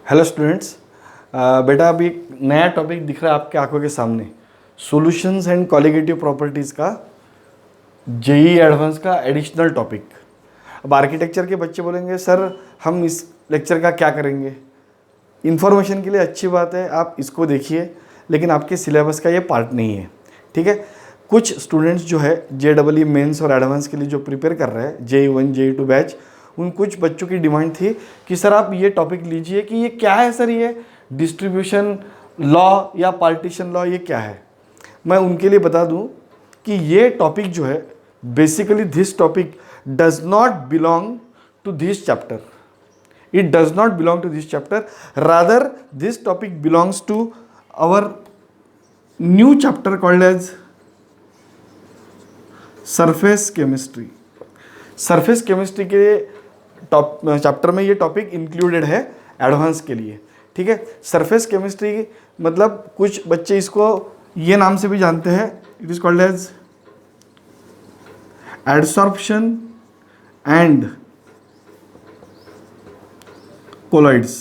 Hello students. बेटा अभी एक नया टॉपिक दिख रहा है आपके आंखों के सामने, सॉल्यूशंस एंड कॉलिगेटिव प्रॉपर्टीज़ का जेई एडवांस का एडिशनल टॉपिक। अब आर्किटेक्चर के बच्चे बोलेंगे सर हम इस लेक्चर का क्या करेंगे। इन्फॉर्मेशन के लिए अच्छी बात है, आप इसको देखिए, लेकिन आपके सिलेबस का ये पार्ट नहीं है, ठीक है। कुछ स्टूडेंट्स जो है JEE मेंस और एडवांस के लिए जो प्रिपेयर कर रहे हैं, JEE1 JEE2 बैच, उन कुछ बच्चों की डिमांड थी कि सर आप ये टॉपिक लीजिए कि ये क्या है सर, ये डिस्ट्रीब्यूशन लॉ या पार्टीशन लॉ ये क्या है। मैं उनके लिए बता दूं कि ये टॉपिक जो है basically this topic does not belong to this chapter, it does not belong to this chapter, rather this topic belongs to our new chapter called as surface chemistry। Surface chemistry के chapter में ये topic included है advance के लिए, ठीक है। Surface chemistry मतलब कुछ बच्चे इसको ये नाम से भी जानते हैं, it is called as adsorption and colloids,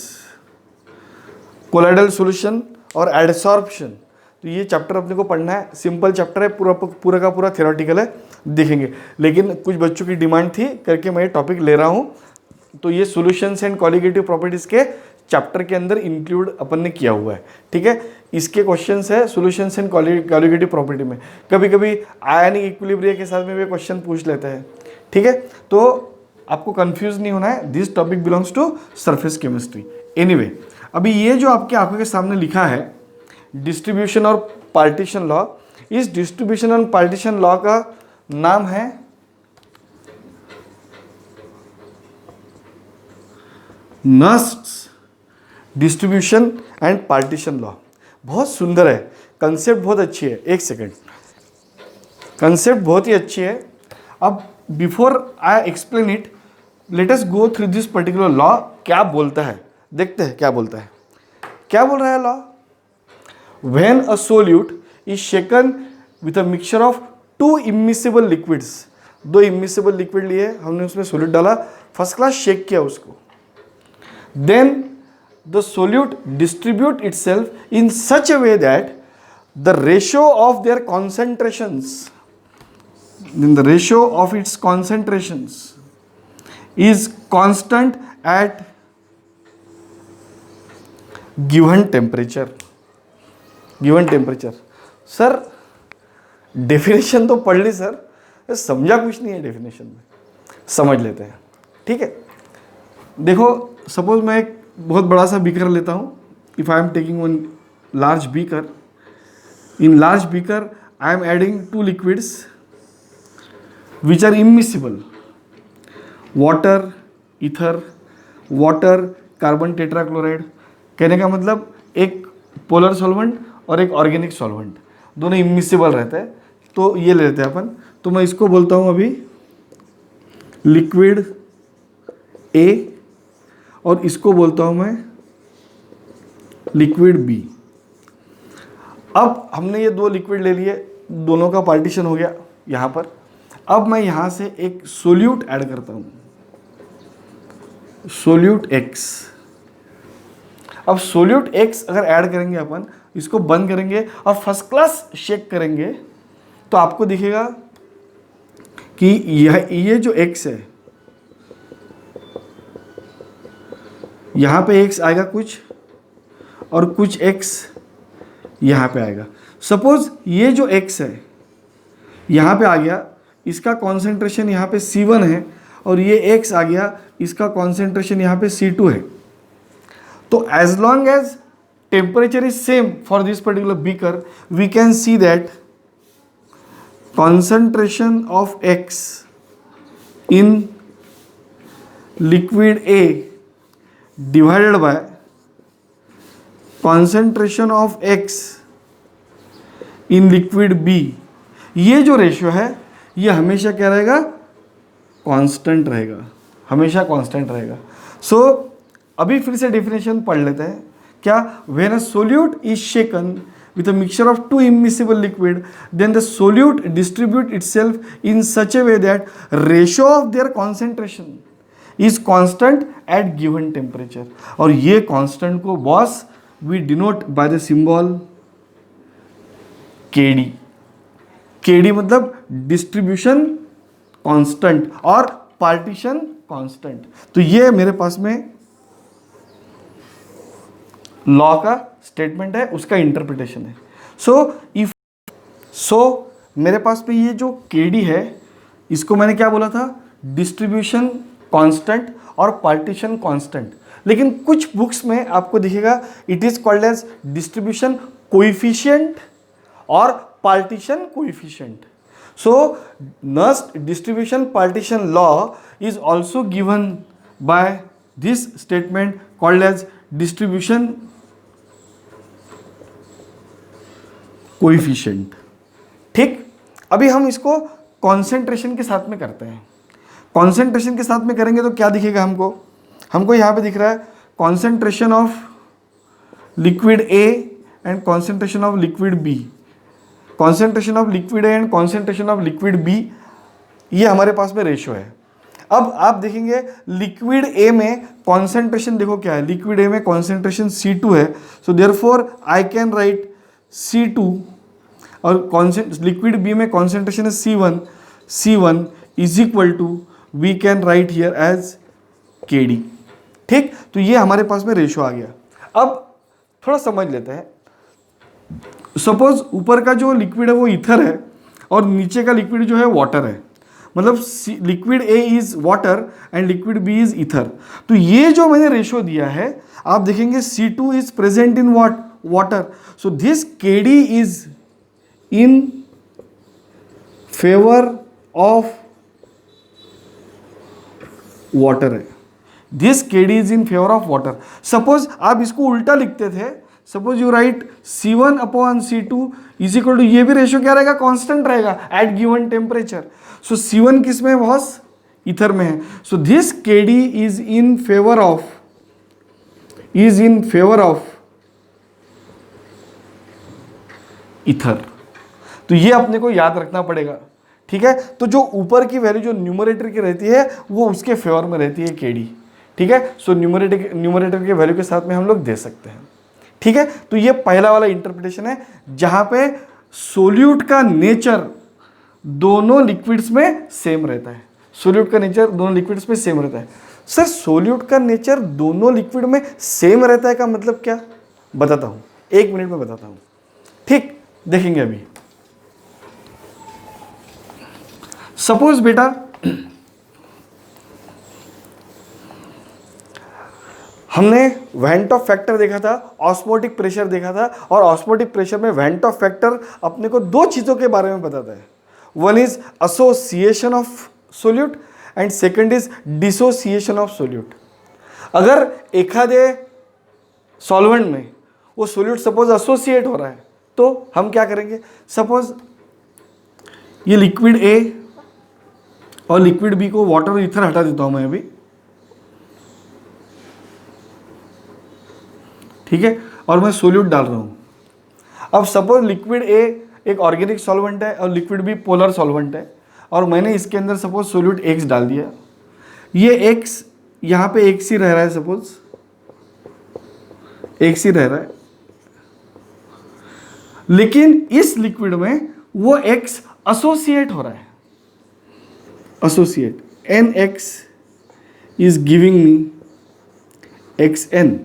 colloidal solution और एडसॉर्प्शन। तो ये चैप्टर अपने को पढ़ना है, सिंपल चैप्टर है, पूरा का पूरा थ्योरेटिकल है, देखेंगे। लेकिन कुछ बच्चों की डिमांड थी करके मैं ये टॉपिक ले रहा हूँ। तो ये सॉल्यूशंस एंड कॉलिगेटिव प्रॉपर्टीज़ के चैप्टर के अंदर इंक्लूड अपन ने किया हुआ है, ठीक है। इसके क्वेश्चंस है सॉल्यूशंस एंड कॉलिगेटिव प्रॉपर्टी में। कभी कभी आयनिक इक्विलिब्रिया के साथ में भी क्वेश्चन पूछ लेते हैं, ठीक है। तो आपको कंफ्यूज नहीं होना है, this topic belongs to surface chemistry. Anyway, अभी ये जो आपके आंखों के सामने लिखा है डिस्ट्रीब्यूशन और पार्टीशन लॉ, इस डिस्ट्रीब्यूशन और पार्टीशन लॉ का नाम है नर्स्ट्स डिस्ट्रीब्यूशन एंड पार्टीशन लॉ। बहुत सुंदर है, कंसेप्ट बहुत अच्छी है। एक सेकेंड, कंसेप्ट बहुत ही अच्छी है। अब before I explain it, let us go through this particular law. क्या बोलता है देखते हैं, क्या बोलता है, क्या बोल रहा है law. When a solute is shaken with a mixture of two immiscible liquids, दो इमिसिबल लिक्विड लिए, हमने उसमें सोल्यूट डाला, फर्स्ट क्लास शेक किया उसको, then the solute distribute itself in such a way that the ratio of their concentrations, then the ratio of its concentrations is constant at given temperature। Sir definition तो पढ़ ली sir, समझा कुछ नहीं है definition में, समझ लेते हैं, ठीक है। देखो सपोज मैं एक बहुत बड़ा सा बीकर लेता हूँ, if I am taking one large beaker, in large beaker I am adding two liquids which are immiscible, water, ether, water, carbon tetrachloride. कहने का मतलब एक पोलर सॉल्वेंट और एक ऑर्गेनिक सॉल्वेंट, दोनों इमिसिबल रहते हैं। तो ये लेते हैं अपन, तो मैं इसको बोलता हूँ अभी लिक्विड A और इसको बोलता हूँ मैं लिक्विड B। अब हमने ये दो लिक्विड ले लिए, दोनों का पार्टीशन हो गया यहाँ पर। अब मैं यहां से एक सोल्यूट ऐड करता हूं, सोल्यूट X। अब सोल्यूट X अगर ऐड करेंगे अपन, इसको बंद करेंगे और फर्स्ट क्लास शेक करेंगे, तो आपको दिखेगा कि ये जो X है, यहां पे X आएगा कुछ और कुछ X यहां पे आएगा। सपोज ये जो X है यहां पे आ गया, इसका कॉन्सेंट्रेशन यहाँ पे C1 है और ये X आ गया, इसका कॉन्सेंट्रेशन यहाँ पे C2 है। तो as long as temperature is same for this particular beaker, we can see that concentration of X in liquid A divided by concentration of X in liquid B, ये जो ratio है ये हमेशा क्या रहेगा, कांस्टेंट रहेगा, हमेशा कांस्टेंट रहेगा। सो अभी फिर से डेफिनेशन पढ़ लेते हैं। क्या, when a solute is shaken with a mixture of two immiscible liquid, then the solute distribute itself in such a way that ratio of their concentration is constant at given temperature, और ये constant को बॉस we denote by the symbol KD. KD मतलब distribution constant और partition constant. तो ये मेरे पास में लॉ का स्टेटमेंट है, उसका इंटरप्रिटेशन है। सो मेरे पास में ये जो केडी है, इसको मैंने क्या बोला था, डिस्ट्रीब्यूशन कांस्टेंट और पार्टीशन कांस्टेंट। लेकिन कुछ बुक्स में आपको दिखेगा it is called as distribution coefficient और partition coefficient. So Nernst distribution partition law is also given by this statement called as distribution coefficient। ठीक, अभी हम इसको कॉन्सेंट्रेशन के साथ में करते हैं। कॉन्सेंट्रेशन के साथ में करेंगे तो क्या दिखेगा हमको यहाँ पे दिख रहा है concentration of liquid A and concentration of liquid B. Concentration of liquid A and concentration of liquid B, ये हमारे पास में रेशियो है। अब आप देखेंगे लिक्विड ए में कॉन्सेंट्रेशन देखो क्या है, लिक्विड ए में कॉन्सेंट्रेशन C2 है, so therefore I can write C2, और लिक्विड बी में कॉन्सेंट्रेशन है C1 is equal to we can write here as KD। ठीक, तो ये हमारे पास में रेशियो आ गया। अब थोड़ा समझ लेते हैं, सपोज ऊपर का जो लिक्विड है वो ईथर है और नीचे का लिक्विड जो है वाटर है, मतलब liquid A is water and liquid B is ether. तो ये जो मैंने रेशियो दिया है, आप देखेंगे C2 is present in water, so this KD is in favour of water है, this KD is in favour of water. Suppose आप इसको उल्टा लिखते थे, suppose you write C1 upon C2 is equal to, ये भी रेशियो क्या रहेगा, कांस्टेंट रहेगा एट गिवन टेम्परेचर। सो C1 किस में है बॉस, ईथर में है, सो this KD is in favour of ether. तो ये अपने को याद रखना पड़ेगा। ठीक है, तो जो ऊपर की वैल्यू जो न्यूमरेटर की रहती है वो उसके फेवर में रहती है KD। ठीक है, सो न्यूमरेटर के वैल्यू के साथ में हम लोग दे सकते हैं। ठीक है, तो ये पहला वाला इंटरप्रिटेशन है जहां पे सोल्यूट का नेचर दोनों लिक्विड्स में सेम रहता है। सोल्यूट का नेचर दोनों लिक्विड्स में सेम रहता है। सर सोल्यूट का नेचर दोनों लिक्विड में सेम रहता है का मतलब क्या, बताता हूं, 1 मिनट में बताता हूं। ठीक, देखेंगे अभी। सपोज बेटा हमने वेंट ऑफ फैक्टर देखा था, ऑस्मोटिक प्रेशर देखा था, और ऑस्मोटिक प्रेशर में वेंट ऑफ फैक्टर अपने को 2 चीज़ों के बारे में बताता है। One is association of solute and second is dissociation of solute. अगर एखादे सॉल्वेंट में वो सोल्यूट सपोज एसोसिएट हो रहा है तो हम क्या करेंगे, सपोज ये लिक्विड ए और लिक्विड बी को वाटर और ईथर हटा देता हूं मैं अभी। ठीक है, और मैं सोल्यूट डाल रहा हूं। अब सपोज लिक्विड ए एक ऑर्गेनिक सॉल्वेंट है और लिक्विड बी पोलर सॉल्वेंट है, और मैंने इसके अंदर सपोज सोल्यूट X डाल दिया। ये X यहाँ पे X ही रह रहा है, सपोज X ही रह रहा है, लेकिन इस लिक्विड में वो X एसोसिएट हो रहा है, associate NX is giving me XN।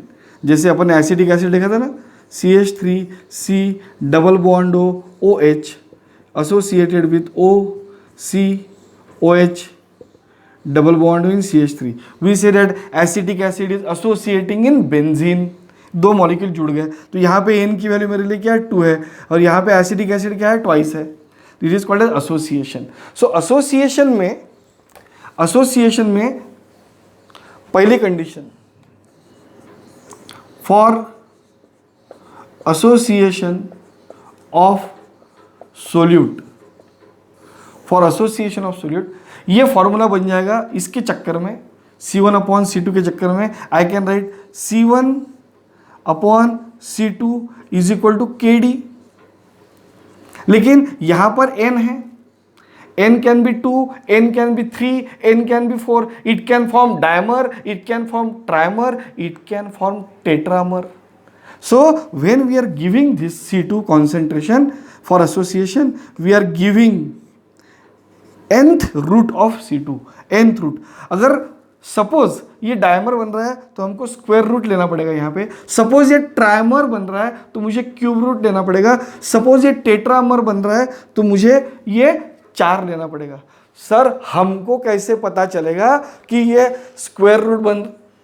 जैसे अपन एसिटिक एसिड देखा था ना, CH3C double bond OH associated with OCOH double bond in CH3, we say that acetic acid is associating in benzene। 2 molecule जुड़ गए, तो यहाँ पे N की वैल्यू मेरे लिए क्या है, 2 है, और यहाँ पे एसिटिक एसिड क्या है, ट्वाइस है। This is called as association. So association में पहली condition for association of solute, for association of solute, ये फॉर्मूला बन जाएगा इसके चक्कर में, C1 अपॉन C2 के चक्कर में I can write C1 upon C2 is equal to KD। लेकिन यहां पर N है, N can be 2, N can be 3, N can be 4. It can form dimer, it can form trimer, it can form tetramer. So when we are giving this C2 concentration for association, we are giving nth root of C2, nth root. अगर suppose ये dimer बन रहा है तो हमको square root लेना पड़ेगा यहाँ पे. सपोज ये ट्राइमर बन रहा है तो मुझे क्यूब रूट लेना पड़ेगा. सपोज ये टेट्रामर बन रहा है तो मुझे ये 4 लेना पड़ेगा. सर हमको कैसे पता चलेगा कि ये स्क्वायर रूट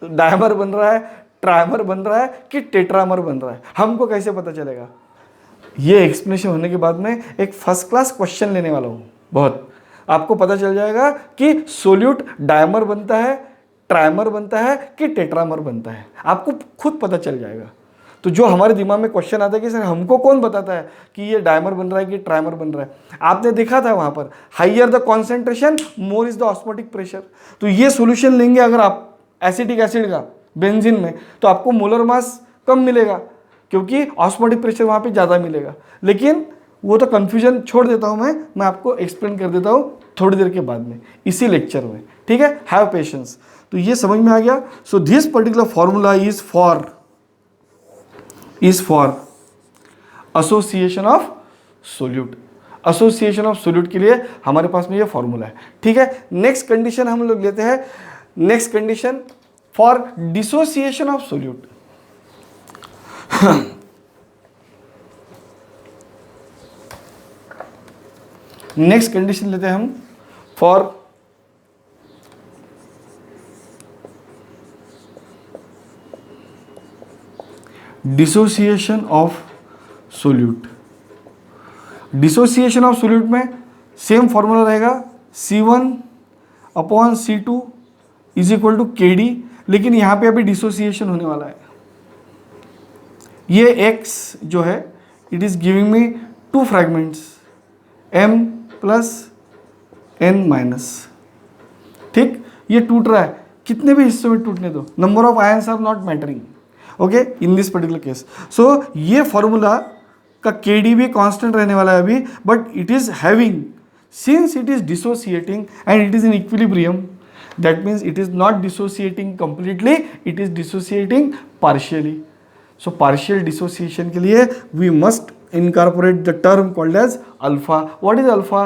डायमर बन रहा है, ट्राइमर बन रहा है कि टेट्रामर बन रहा है? हमको कैसे पता चलेगा? ये एक्सप्लेनेशन होने के बाद में एक फर्स्ट क्लास क्वेश्चन लेने वाला हूँ. बहुत आपको पता चल जाएगा कि सोल्यूट डायमर बनता है, ट्राइमर बनता है कि टेट्रामर बनता है. आपको खुद पता चल जाएगा. तो जो हमारे दिमाग में क्वेश्चन आता है कि सर हमको कौन बताता है कि ये डायमर बन रहा है कि ट्राइमर बन रहा है? आपने देखा था वहाँ पर higher the concentration more is the osmotic pressure. तो ये सोल्यूशन लेंगे अगर आप एसिटिक एसिड का बेंजीन में तो आपको मोलर मास कम मिलेगा क्योंकि ऑस्मोटिक प्रेशर वहाँ पे ज़्यादा मिलेगा. लेकिन वो तो कन्फ्यूजन छोड़ देता हूँ मैं आपको एक्सप्लेन कर देता हूँ थोड़ी देर के बाद में इसी लेक्चर में. ठीक है, हैव पेशेंस. तो ये समझ में आ गया. So this particular formula is for association of solute. Association of solute के लिए हमारे पास में ये फॉर्मूला है. ठीक है, नेक्स्ट कंडीशन हम लोग लेते हैं. Next condition for dissociation of solute. Next condition लेते हैं हम for dissociation of solute. Dissociation of solute में सेम फॉर्मूला रहेगा C1/C2 is equal to KD. लेकिन यहां पे अभी डिसोसिएशन होने वाला है. ये X जो है it is giving me 2 fragments M plus N minus. ठीक, ये टूट रहा है. कितने भी हिस्सों में टूटने दो, number of ions are not mattering. Okay, in this particular case. So ये फॉर्मूला का KD भी कांस्टेंट रहने वाला है अभी, but it is having, since it is dissociating and it is in equilibrium, that means it is not dissociating completely, it is dissociating partially. So partial dissociation के लिए we must incorporate the term called as alpha. What is alpha?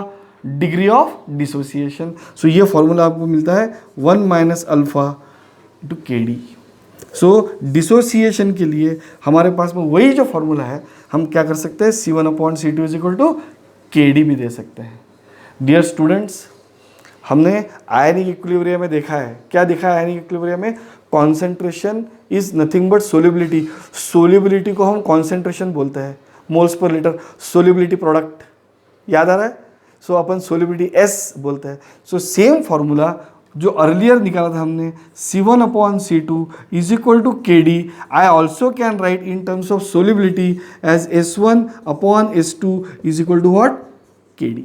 Degree of dissociation. So ये formula आपको मिलता है 1 minus alpha two KD. सो dissociation के लिए हमारे पास में वही जो फॉर्मूला है, हम क्या कर सकते हैं, C1/C2 is equal to KD भी दे सकते हैं. डियर स्टूडेंट्स, हमने आयनिक इक्विलिब्रियम में देखा है. क्या देखा है आयनिक इक्विलिब्रियम में? Concentration is nothing but solubility. Solubility को हम कॉन्सेंट्रेशन बोलते हैं, moles per litre. Solubility product याद आ रहा है? सो अपन सोल्युबिलिटी S बोलते हैं. सो सेम फॉर्मूला जो अर्लियर निकाला था हमने C1/C2 is equal to KD, I also can write in terms of solubility as S1/S2 is equal to what? KD.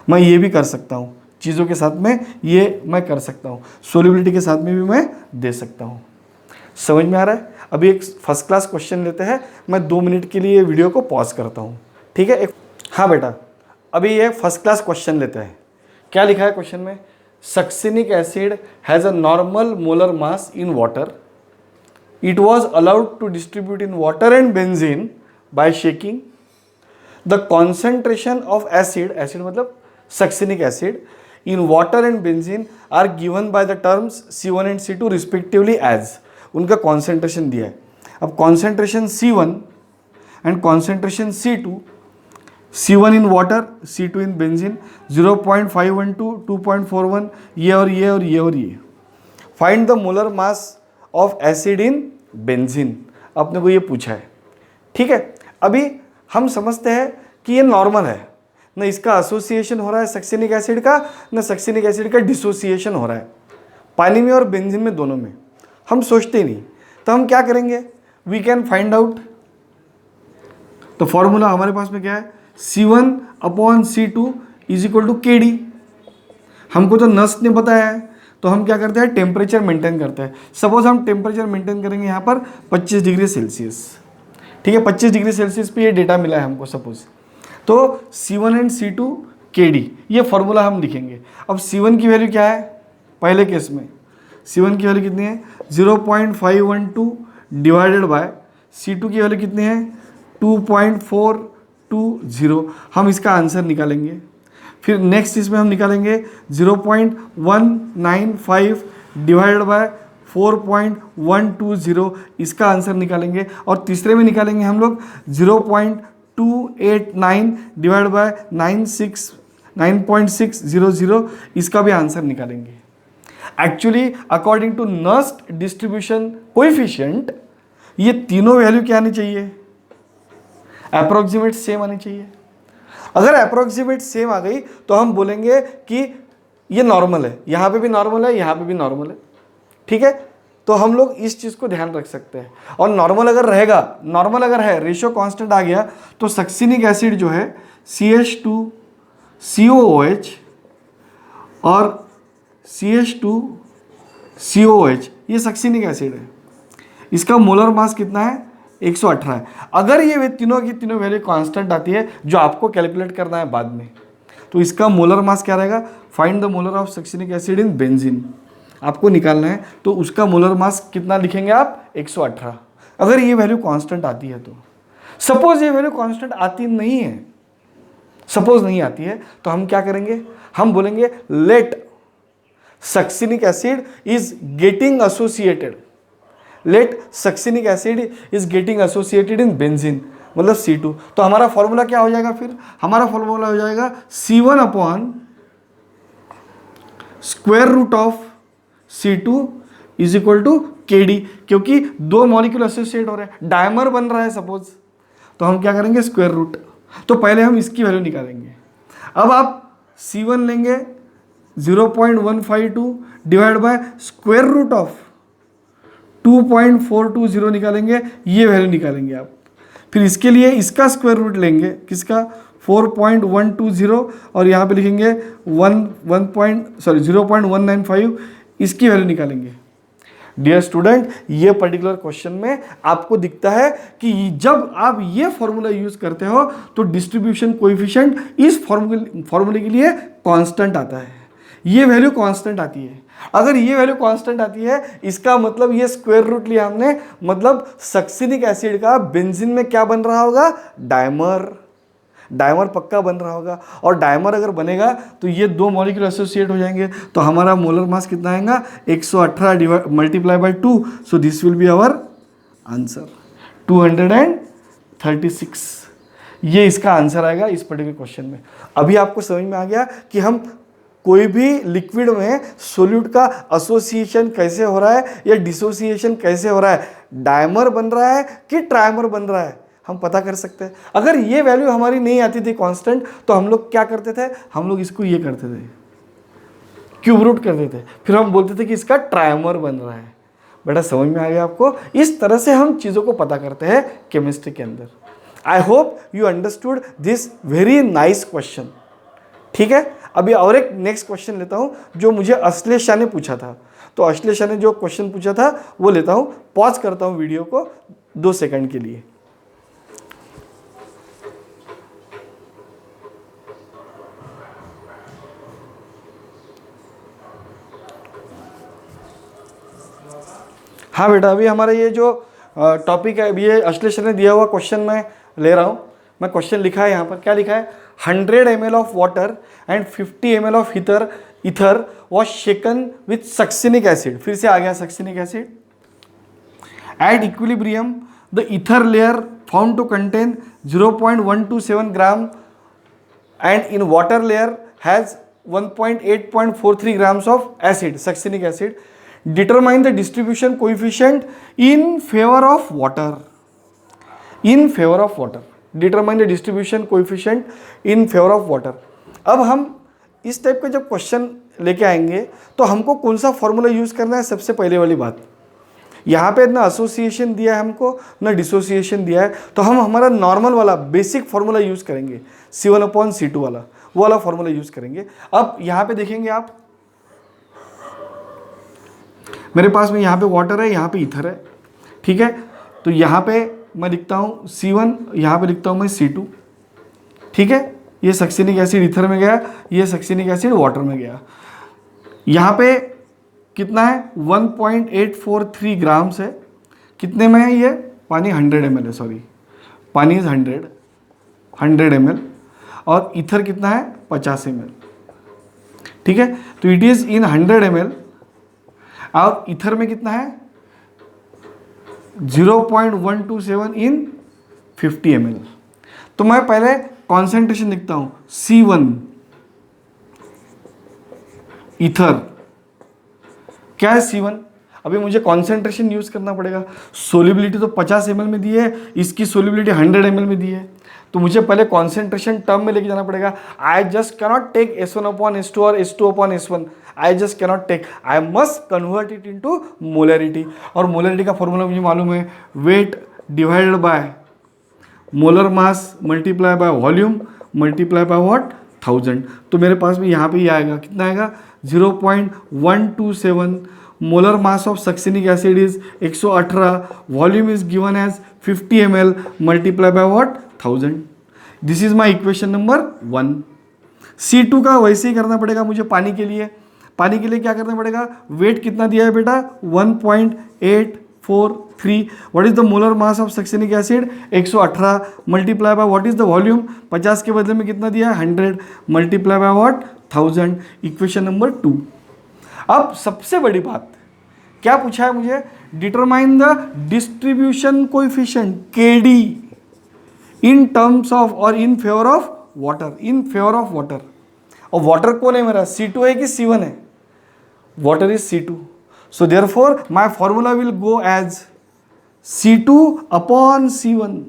मैं ये भी कर सकता हूँ चीज़ों के साथ में, ये मैं कर सकता हूँ, सोल्युबिलिटी के साथ में भी मैं दे सकता हूँ. समझ में आ रहा है? अभी एक फर्स्ट क्लास क्वेश्चन लेते हैं. मैं 2 मिनट के लिए वीडियो को पॉज करता हूँ. ठीक है? हाँ बेटा, अभी ये फर्स्ट क्लास क्वेश्चन लेते हैं. क्या लिखा है क्वेश्चन में? Succinic acid has a normal molar mass in water. It was allowed to distribute in water and benzene by shaking. The concentration of acid, acid मतलब succinic acid, in water and benzene are given by the terms C1 and C2 respectively as. उनका concentration दिया है. अब concentration C1 and concentration C2, C1 in water, C2 in benzene, 0.512, 2.41, ये और ये और ये और ये. Find the molar mass of acid in benzene. अपने को ये पूछा है. ठीक है, अभी हम समझते हैं कि ये नॉर्मल है, न इसका एसोसिएशन हो रहा है सक्सिनिक एसिड का, न सक्सिनिक एसिड का डिसोसिएशन हो रहा है. पानी में और बेंजीन में, दोनों में. हम सोचते ही नहीं. तो हम क्या करेंगे? We can find out. तो फॉर्मूला हमारे पास में क्या है? C1/C2 is equal to KD. हमको तो नस्ट ने बताया है, तो हम क्या करते हैं? टेम्परेचर मेंटेन करते हैं. सपोज हम टेम्परेचर मेंटेन करेंगे यहाँ पर 25 डिग्री सेल्सियस. ठीक है, 25 डिग्री सेल्सियस पे ये डेटा मिला है हमको सपोज. तो C1 एंड C2 KD, ये फॉर्मूला हम लिखेंगे। अब C1 की वैल्यू क्या है, पहले केस में C1 की वैल्यू कितनी है 0.512 डिवाइडेड बाय C2 की वैल्यू कितनी है 2.420। हम इसका आंसर निकालेंगे। फिर नेक्स्ट इसमें हम निकालेंगे 0.195 डिवाइडेड बाय 4.120, इसका आंसर निकालेंगे। और तीसरे में निकालेंगे हम लोग 0.289 डिवाइड बाय 9.600, इसका भी आंसर निकालेंगे। Actually according to Nernst distribution coefficient ये तीनों वैल्यू क्या आनी चाहिए, अप्रोक्सीमेट सेम आनी चाहिए। अगर अप्रोक्सीमेट सेम आ गई तो हम बोलेंगे कि ये नॉर्मल है, यहाँ पे भी नॉर्मल है, यहाँ पे भी नॉर्मल है, ठीक है। तो हम लोग इस चीज़ को ध्यान रख सकते हैं। और नॉर्मल अगर रहेगा, नॉर्मल अगर है, रेशियो कांस्टेंट आ गया, तो सक्सिनिक एसिड जो है CH2COOH और CH2COOH ये सक्सिनिक एसिड है। इसका मोलर मास कितना है 118 है। अगर ये तीनों की तीनों वैल्यू कांस्टेंट आती है, जो आपको कैलकुलेट करना है बाद में, तो इसका मोलर मास क्या रहेगा, find the molar of succinic acid in benzene आपको निकालना है। तो उसका मोलर मास कितना लिखेंगे आप 118, अगर ये वैल्यू कांस्टेंट आती है तो। सपोज ये वैल्यू कांस्टेंट आती नहीं है, सपोज नहीं आती है, तो हम क्या करेंगे, हम बोलेंगे let succinic acid is getting associated, let succinic acid is getting associated in benzene, मतलब C2। तो हमारा फॉर्मूला क्या हो जाएगा, फिर हमारा फॉर्मूला हो जाएगा C1 upon square root of C2 is equal to KD, क्योंकि दो मॉलिक्यूल एसोसिएट हो रहे हैं, डायमर बन रहा है सपोज, तो हम क्या करेंगे स्क्वायर रूट। तो पहले हम इसकी वैल्यू निकालेंगे। अब आप C1 लेंगे 0.152 divide by square root of 2.420 निकालेंगे, ये वैल्यू निकालेंगे आप। फिर इसके लिए इसका स्क्वायर रूट लेंगे, किसका 4.120, और यहाँ पे लिखेंगे 0.195, इसकी वैल्यू निकालेंगे। डियर स्टूडेंट, ये पर्टिकुलर क्वेश्चन में आपको दिखता है कि जब आप ये फॉर्मूला यूज करते हो तो डिस्ट्रीब्यूशन कोएफिशिएंट इस फॉर्मूले के लिए कांस्टेंट आता है, ये वैल्यू कांस्टेंट आती है। अगर ये वैल्यू कांस्टेंट आती है, इसका मतलब ये स्क्वायर रूट लिया हमने, मतलब सक्सिनिक एसिड का बेंजीन में क्या बन रहा होगा, डायमर, डायमर पक्का बन रहा होगा। और डायमर अगर बनेगा तो ये दो मॉलिक्यूल एसोसिएट हो जाएंगे, तो हमारा मोलर मास कितना आएगा 118 multiply by 2, so this will be our answer 236। ये इसका आंसर आएगा इस पर्टिकुलर क्वेश्चन में। अभी आपको समझ में आ गया कि हम कोई भी लिक्विड में सोल्यूट का एसोसिएशन कैसे हो रहा है या डिसोसिएशन कैसे हो रहा है, डायमर बन रहा है कि ट्राइमर बन रहा है, हम पता कर सकते हैं। अगर ये वैल्यू हमारी नहीं आती थी कांस्टेंट, तो हम लोग क्या करते थे, हम लोग इसको ये करते थे, क्यूब रूट करते थे, फिर हम बोलते थे कि इसका ट्राइमर बन रहा है। बेटा समझ में आ गया आपको, इस तरह से हम चीज़ों को पता करते हैं केमिस्ट्री के अंदर। आई hope you understood this very nice question, ठीक है। अभी और एक नेक्स्ट क्वेश्चन लेता हूँ जो मुझे अश्लेषा ने पूछा था। तो अश्लेषा ने जो क्वेश्चन पूछा था वो लेता हूँ, पॉज करता हूँ वीडियो को 2 सेकंड के लिए। हाँ बेटा, अभी हमारा ये जो टॉपिक है, अभी ये अश्लेषा ने दिया हुआ क्वेश्चन मैं ले रहा हूँ। मैं क्वेश्चन लिखा है यहाँ पर, क्या लिखा है, 100 ml of water and 50 ml of ether was shaken with succinic acid. फिर से आ गया succinic acid. At equilibrium the ether layer found to contain 0.127 gram and in water layer has 1.843 grams of acid, succinic acid. Determine the distribution coefficient in favor of water. In favor of water. Determine the distribution coefficient in favor of water. अब हम इस type के जब question लेके आएंगे तो हमको कौन सा फॉर्मूला यूज करना है, सबसे पहले वाली बात, यहाँ पे ना एसोसिएशन दिया है हमको ना डिसोसिएशन दिया है, तो हम हमारा नॉर्मल वाला बेसिक फॉर्मूला यूज करेंगे, C1/C2 वाला, वो वाला फॉर्मूला यूज करेंगे। अब यहाँ पे देखेंगे आप, मेरे पास में यहाँ पे वाटर है, यहाँ पे ईथर है, ठीक है। तो यहाँ पे मैं लिखता हूँ C1, यहाँ पे लिखता हूँ मैं C2, ठीक है। ये सक्सिनिक एसिड ईथर में गया, ये सक्सिनिक एसिड वाटर में गया। यहाँ पे कितना है 1.843 ग्राम्स है। कितने में है ये पानी? 100 ml है, सॉरी पानी इज 100 ml और ईथर कितना है 50 ml। ठीक है, तो इट इज इन 100 ml और ईथर में कितना है 0.127 इन 50 ml। तो मैं पहले कॉन्सेंट्रेशन लिखता हूं C1 ईथर। क्या है C1? अभी मुझे कॉन्सेंट्रेशन यूज करना पड़ेगा। सोलिबिलिटी तो 50 ml में दी है, इसकी सोलिबिलिटी 100 ml में दी है, तो मुझे पहले कॉन्सेंट्रेशन टर्म में लेके जाना पड़ेगा। आई जस्ट कैनॉट टेक S1/S2 और S2/S1। I just cannot take, I must convert it into molarity. और मोलरिटी का फॉर्मूला मुझे मालूम है, weight divided by molar mass multiply by volume multiply by what 1000। तो मेरे पास भी यहाँ पे ही आएगा, कितना आएगा 0.127। Molar mass of succinic acid is 118, volume is given as 50 ml multiply by what 1000। This is my equation number 1। C2 का वैसे ही करना पड़ेगा मुझे पानी के लिए। पानी के लिए क्या करना पड़ेगा? वेट कितना दिया है बेटा 1.843। What is the molar mass of succinic acid 118 multiply by what is the volume 50 के बदले में कितना दिया है 100 multiply by what 1000। Equation number 2। अब सबसे बड़ी बात क्या पूछा है मुझे? Determine the distribution coefficient KD in terms of और in favour of water. In favour of water. और वाटर कौन है मेरा? C2 है कि C1 है? Water is C2। So therefore my formula will go as C2/C1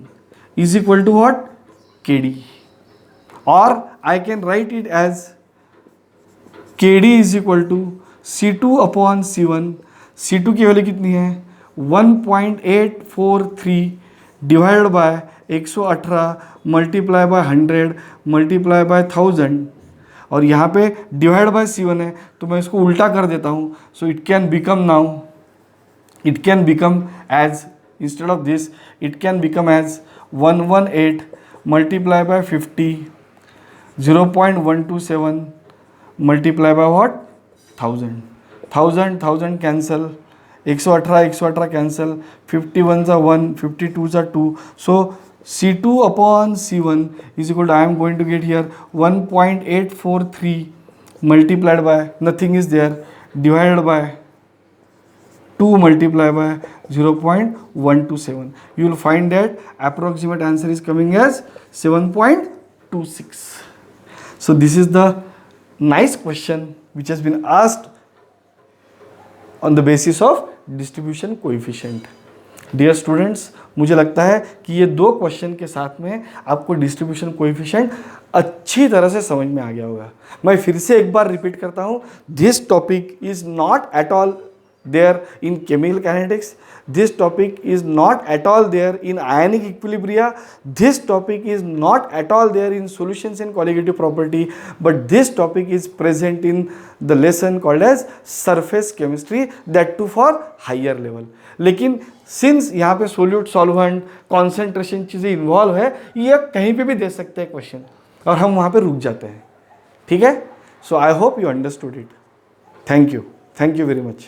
is equal to what KD। और I can write it as KD is equal to C2/C1। C2 की value कितनी है 1.843 divided by 118 multiply by 100 multiply by 1000। और यहाँ पे divide by C1 है, तो मैं इसको उल्टा कर देता हूँ। So it can become now, it can become as, instead of this it can become as 118 multiply by 50 0.127 multiply by what 1000। 1000 cancel, 118 cancel, 51 सा 1, 52 सा 2। So C2/C1 is equal to, I am going to get here 1.843 multiplied by, nothing is there, divided by 2 multiplied by 0.127. You will find that approximate answer is coming as 7.26. So this is the nice question which has been asked on the basis of distribution coefficient. Dear students, मुझे लगता है कि ये 2 question के साथ में आपको distribution coefficient अच्छी तरह से समझ में आ गया होगा। मैं फिर से एक बार रिपीट करता हूँ, this topic is not at all there in chemical kinetics, this topic is not at all there in ionic equilibria, this topic is not at all there in solutions in colligative property, but this topic is present in the lesson called as surface chemistry, that too for higher level. लेकिन since यहाँ पे solute solvent concentration चीज़ें involve है, ये कहीं पे भी दे सकते हैं क्वेश्चन और हम वहाँ पे रुक जाते हैं। ठीक है, so I hope you understood it. Thank you very much.